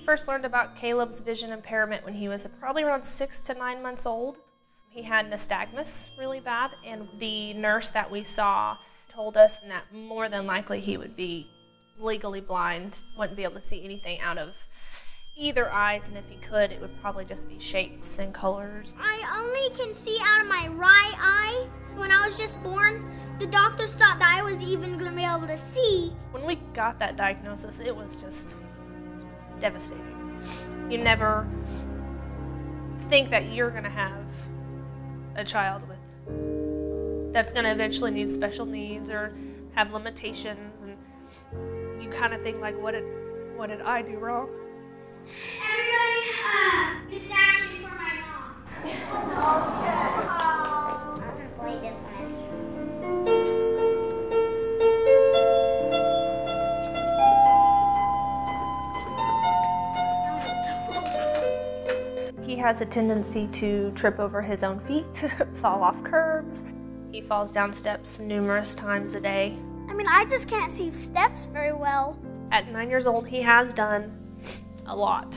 first learned about Caleb's vision impairment when he was probably around 6 to 9 months old. He had nystagmus really bad, and the nurse that we saw told us that more than likely he would be legally blind, wouldn't be able to see anything out of either eyes, and if he could, it would probably just be shapes and colors. I only can see out of my right eye. When I was just born, the doctors thought that I was even going to be able to see. When we got that diagnosis, it was just devastating. You never think that you're going to have a child that's going to eventually need special needs or have limitations, and you kind of think like, what did I do wrong? Everybody, it's actually for my mom. Okay. I'm gonna play this one. He has a tendency to trip over his own feet, fall off curbs. He falls down steps numerous times a day. I mean, I just can't see steps very well. At 9 years old, he has done a lot.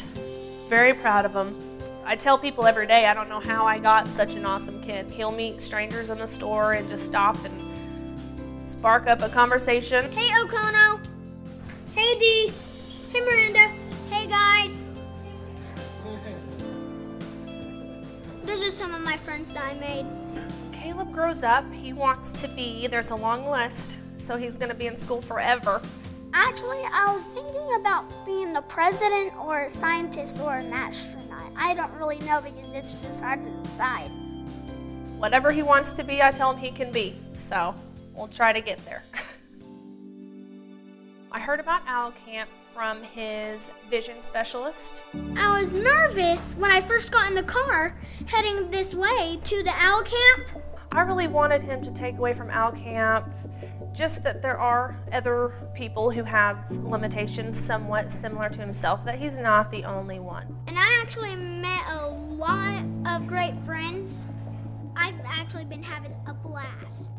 Very proud of him. I tell people every day, I don't know how I got such an awesome kid. He'll meet strangers in the store and just stop and spark up a conversation. Hey, Okono. Hey, Dee. Hey, Miranda. Hey, guys. Those are some of my friends that I made. Caleb grows up, he wants to be, there's a long list, so he's going to be in school forever. Actually, I was thinking about being the president or a scientist or an astronaut. I don't really know because it's just hard to decide. Whatever he wants to be, I tell him he can be, so we'll try to get there. I heard about Owl Camp from his vision specialist. I was nervous when I first got in the car heading this way to the Owl Camp. I really wanted him to take away from Owl Camp just that there are other people who have limitations somewhat similar to himself, that he's not the only one. And I actually met a lot of great friends. I've actually been having a blast.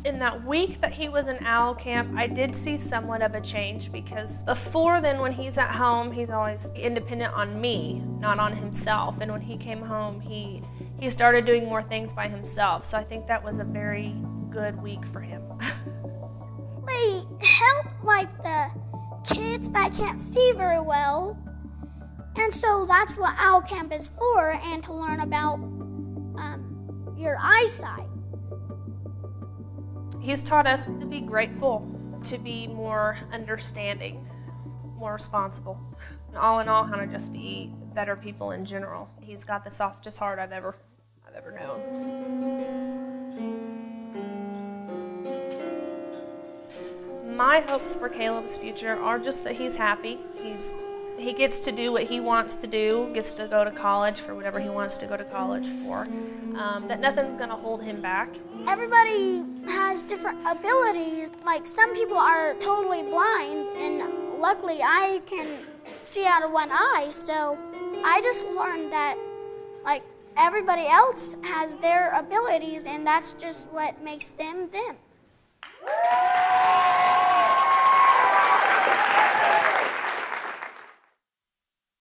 In that week that he was in Owl Camp, I did see somewhat of a change, because before then, when he's at home, he's always independent on me, not on himself. And when he came home, he started doing more things by himself. So I think that was a very good week for him. They help like the kids that can't see very well. And so that's what Owl Camp is for, and to learn about your eyesight. He's taught us to be grateful, to be more understanding, more responsible. And all in all, how to just be better people in general. He's got the softest heart I've ever known. My hopes for Caleb's future are just that he's happy. He gets to do what he wants to do, gets to go to college for whatever he wants to go to college for, that nothing's going to hold him back. Everybody has different abilities. Like, some people are totally blind, and luckily I can see out of one eye, so I just learned that, like, everybody else has their abilities, and that's just what makes them them.